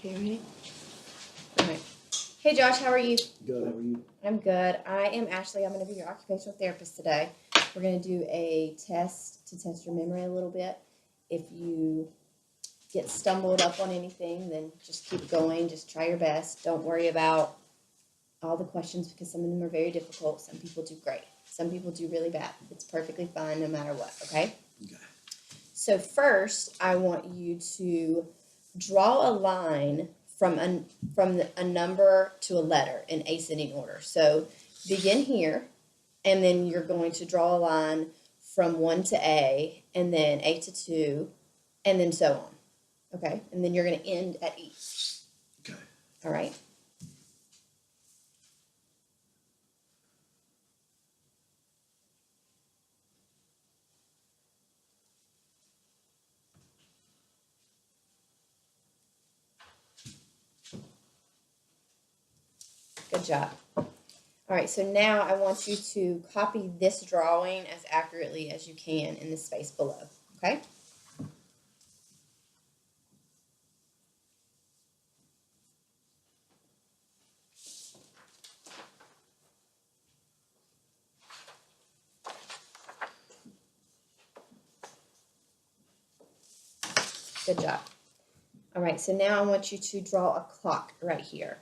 Okay, ready? All right. Hey, Josh, how are you? Good, how are you? I'm good. I am Ashley. I'm going to be your occupational therapist today. We're going to do a test to test your memory a little bit. If you get stumbled up on anything, then just keep going. Just try your best. Don't worry about all the questions because some of them are very difficult. Some people do great. Some people do really bad. It's perfectly fine no matter what, okay? Okay. So first, I want you to draw a line from a number to a letter in ascending order. So begin here, and then you're going to draw a line from 1 to A, and then A to 2, and then so on. Okay? And then you're going to end at E. Okay. All right? Good job. All right, so now I want you to copy this drawing as accurately as you can in the space below. Okay? Good job. All right, so now I want you to draw a clock right here.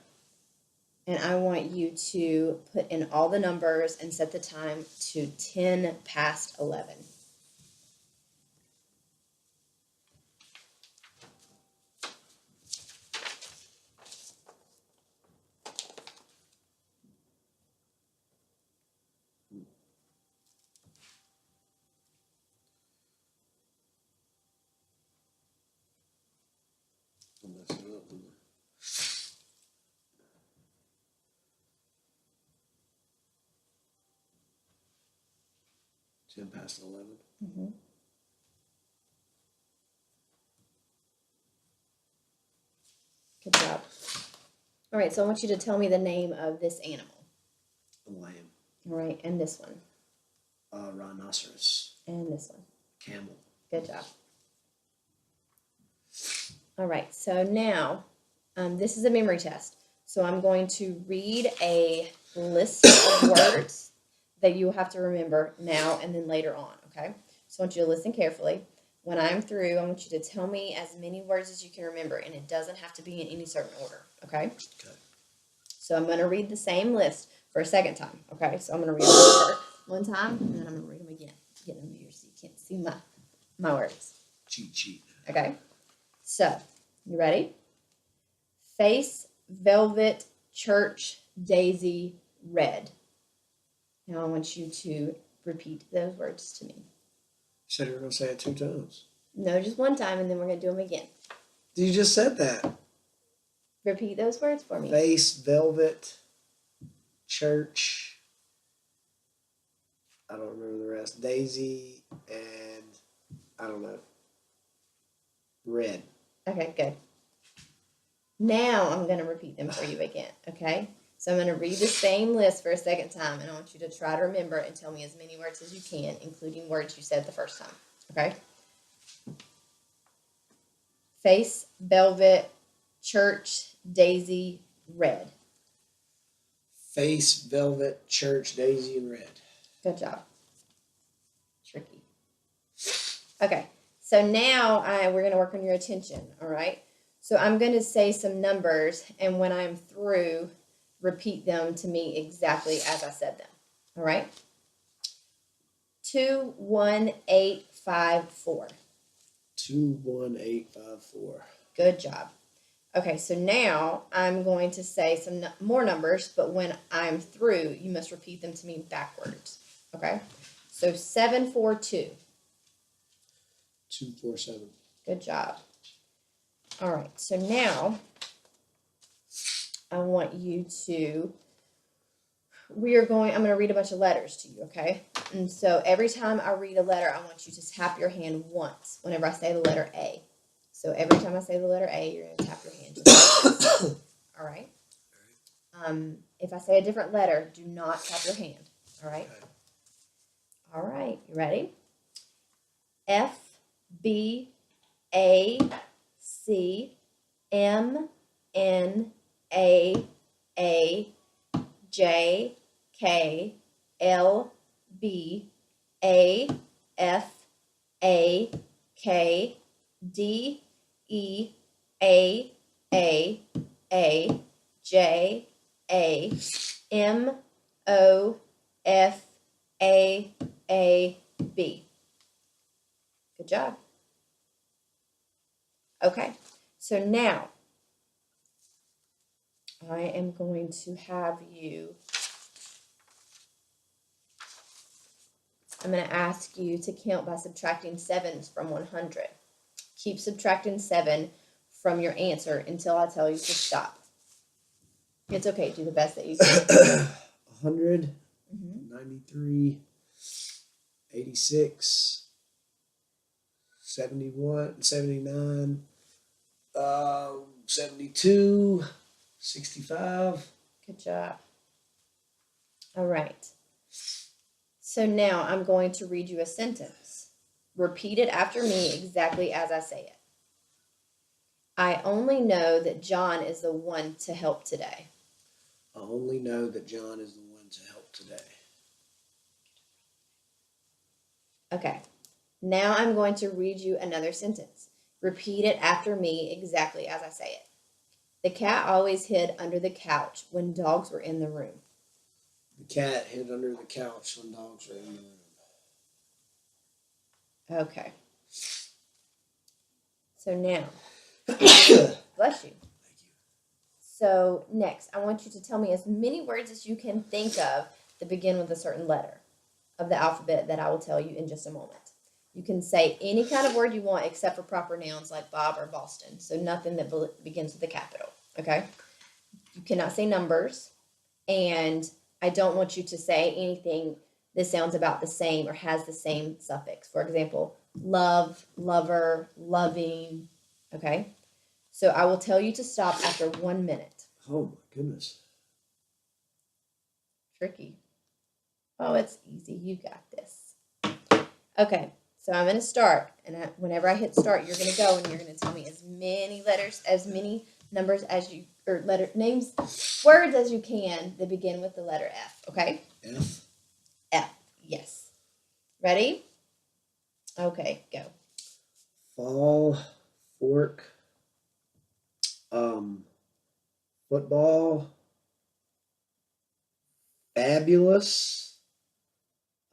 And I want you to put in all the numbers and set the time to 10 past 11. I'm messing up. 10 past 11. Mm-hmm. Good job. All right, so I want you to tell me the name of this animal. A lamb. All right, and this one. Rhinoceros. And this one. Camel. Good job. All right, so now this is a memory test. So I'm going to read a list of words that you have to remember now and then later on, okay? So I want you to listen carefully. When I'm through, I want you to tell me as many words as you can remember, and it doesn't have to be in any certain order, okay? Okay. So I'm going to read the same list for a second time, okay? So I'm going to read them one time, and then I'm going to read them again. Get them here so you can't see my words. Cheat. Okay? So, you ready? Face, velvet, church, daisy, red. Now I want you to repeat those words to me. You said you were going to say it 2 times. No, just one time, and then we're going to do them again. You just said that. Repeat those words for me. Face, velvet, church. I don't remember the rest. Daisy, and I don't know. Red. Okay, good. Now I'm going to repeat them for you again, okay? So I'm going to read the same list for a second time, and I want you to try to remember and tell me as many words as you can, including words you said the first time, okay? Face, velvet, church, daisy, red. Face, velvet, church, daisy, and red. Good job. Tricky. Okay, so now we're going to work on your attention, all right? So I'm going to say some numbers, and when I'm through, repeat them to me exactly as I said them, all right? 21854. 21854. Good job. Okay, so now I'm going to say some more numbers, but when I'm through, you must repeat them to me backwards, okay? So 742. 247. Good job. All right, so now I want you to, I'm going to read a bunch of letters to you, okay? And so every time I read a letter, I want you to tap your hand once whenever I say the letter A. So every time I say the letter A, you're going to tap your hand. Just like all right? If I say a different letter, do not tap your hand, all right? Okay. All right, you ready? F, B, A, C, M, N A A J K L B A F A K D E A J A M O F A B. Good job. Okay, so now I am going to have you, I'm going to ask you to count by subtracting 7s from 100. Keep subtracting 7 from your answer until I tell you to stop. It's okay, do the best that you can. 100, Mm-hmm. 93, 86, 71, 79, 72, 65. Good job. All right. So now I'm going to read you a sentence. Repeat it after me exactly as I say it. I only know that John is the one to help today. I only know that John is the one to help today. Okay. Now I'm going to read you another sentence. Repeat it after me exactly as I say it. The cat always hid under the couch when dogs were in the room. The cat hid under the couch when dogs were in the room. Okay. So now, bless you. Thank you. So next, I want you to tell me as many words as you can think of that begin with a certain letter of the alphabet that I will tell you in just a moment. You can say any kind of word you want except for proper nouns like Bob or Boston. So nothing that begins with a capital, okay? You cannot say numbers, and I don't want you to say anything that sounds about the same or has the same suffix. For example, love, lover, loving, okay? So I will tell you to stop after 1 minute. Oh my goodness. Tricky. Oh, it's easy. You got this. Okay, so I'm going to start, and whenever I hit start, you're going to go, and you're going to tell me as many letters, as many numbers as you, or letter names, words as you can that begin with the letter F. Okay? F. F. Yes. Ready? Okay, go. Fall. Fork. Football. Fabulous.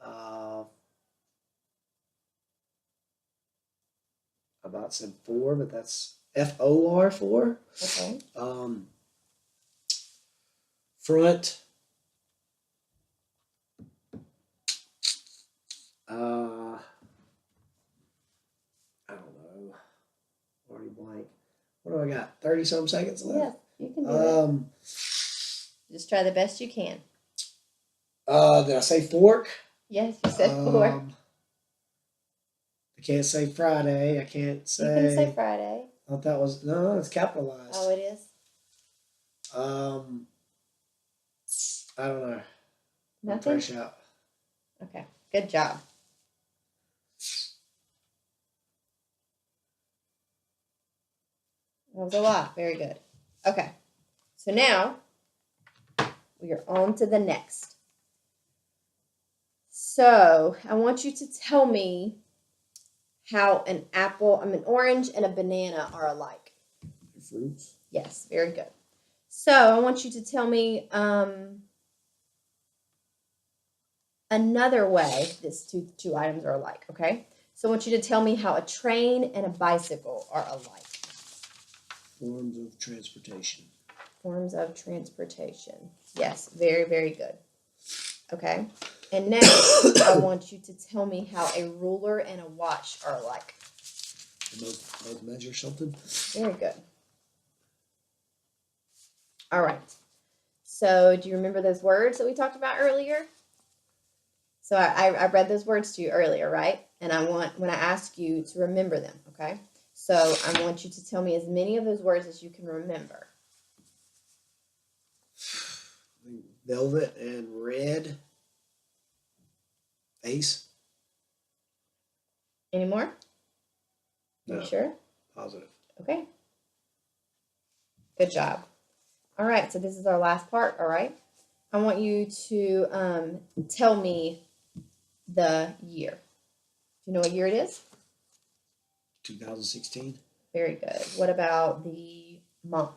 I about said 4, but that's FOR 4. Okay. Front. I don't know. Already blank. What do I got? 30 some seconds left? Yeah, you can do it. Just try the best you can. Did I say fork? Yes, you said 4. I can't say Friday. I can't say. You can say Friday. I thought that was. No, it's capitalized. Oh, it is? I don't know. Nothing? I'm fresh out. Okay, good job. That was a lot. Very good. Okay, so now we are on to the next. So I want you to tell me how an orange and a banana are alike. Fruits. Yes, very good. So I want you to tell me another way these two items are alike, okay? So I want you to tell me how a train and a bicycle are alike. Forms of transportation. Forms of transportation. Yes, very, very good. Okay. And now I want you to tell me how a ruler and a watch are alike. Both measure something. Very good. All right. So do you remember those words that we talked about earlier? So I read those words to you earlier, right? And when I ask you to remember them, okay? So I want you to tell me as many of those words as you can remember. Velvet and red. Ace. Any more? No. You sure? Positive. Okay. Good job. All right, so this is our last part, all right? I want you to tell me the year. Do you know what year it is? 2016. Very good. What about the month?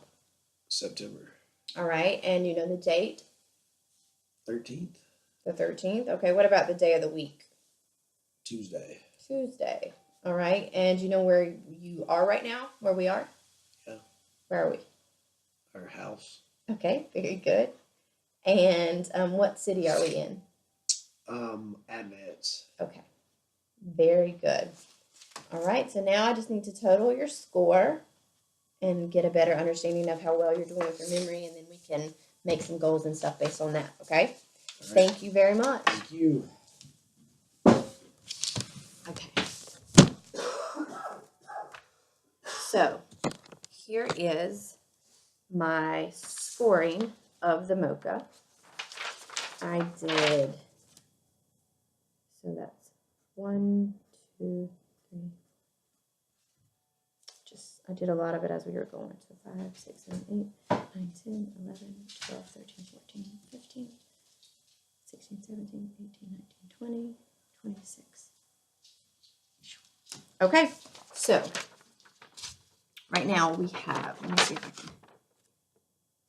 September All right, and you know the date? 13th. The 13th. Okay, what about the day of the week? Tuesday. Tuesday. All right, and you know where you are right now? Where we are? Yeah. Where are we? Our house. Okay, very good. And what city are we in? Admets. Okay, very good. All right, so now I just need to total your score and get a better understanding of how well you're doing with your memory, and then we can make some goals and stuff based on that, okay? All right. Thank you very much. Thank you. Okay. So, here is my scoring of the mocha. I did, so that's 1, 2, 3. I did a lot of it as we were going. So 5, 6, 7, 8, 9, 10, 11, 12, 13, 14, 15, 16, 17, 18, 19, 20, 26. Okay, so right now we have, let me see if I can.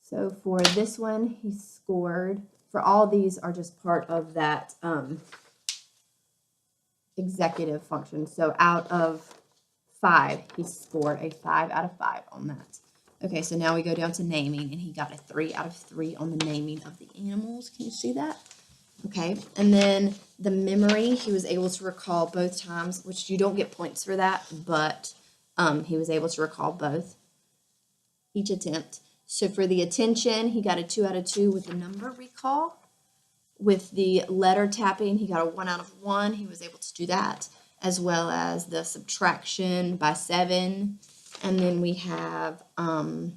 So for this one, he scored, for all these are just part of that executive function. So out of 5, he scored a 5 out of 5 on that. Okay, so now we go down to naming, and he got a 3 out of 3 on the naming of the animals. Can you see that? Okay, and then the memory, he was able to recall both times, which you don't get points for that, but he was able to recall both each attempt. So for the attention, he got a 2 out of 2 with the number recall. With the letter tapping, he got a 1 out of 1. He was able to do that, as well as the subtraction by 7. And then we have the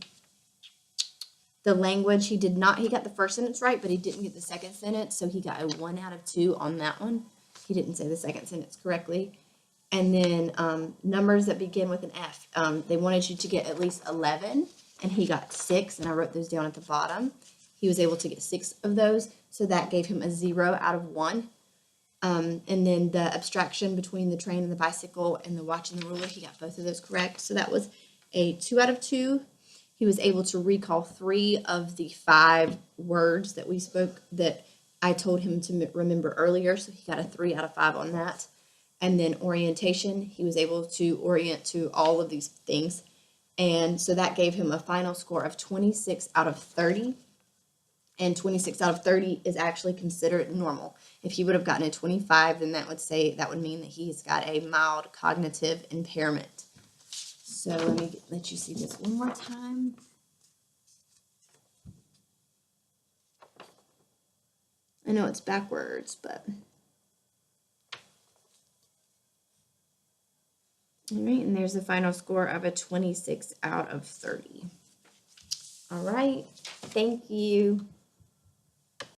language. He got the first sentence right, but he didn't get the second sentence, so he got a 1 out of 2 on that one. He didn't say the second sentence correctly. And then numbers that begin with an F. They wanted you to get at least 11, and he got 6, and I wrote those down at the bottom. He was able to get 6 of those, so that gave him a 0 out of 1. And then the abstraction between the train and the bicycle and the watch and the ruler, he got both of those correct. So that was a 2 out of 2. He was able to recall 3 of the 5 words that we spoke that I told him to remember earlier. So he got a 3 out of 5 on that. And then orientation, he was able to orient to all of these things. And so that gave him a final score of 26 out of 30. And 26 out of 30 is actually considered normal. If he would have gotten a 25, then that would mean that he's got a mild cognitive impairment. So let me let you see this one more time. I know it's backwards, but all right, and there's the final score of a 26 out of 30. All right, thank you.